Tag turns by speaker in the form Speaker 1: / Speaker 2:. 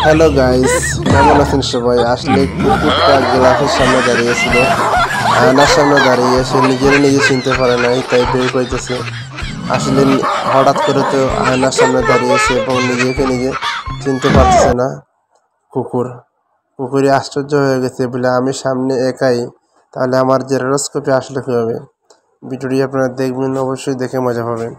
Speaker 1: Hello guys, কেমন আছেন সবাই? আসলে কুকুরটা গ্লাসের সামনে দাঁড়িয়েছিল, আয়নার সামনে দাঁড়িয়ে সে নিজে চিনতে পারে নাই, তাই বের কইতেছে। আসলে হঠাৎ করে তো আয়নার সামনে দাঁড়িয়েছে এবং নিজে চিনতে পারতেছে না। কুকুরে আশ্চর্য হয়ে গেছে বলে আমি সামনে একাই, তাহলে আমার জেরোস্কোপে আসলে কীভাবে? ভিডিওটি আপনারা দেখবেন, অবশ্যই দেখে মজা পাবেন।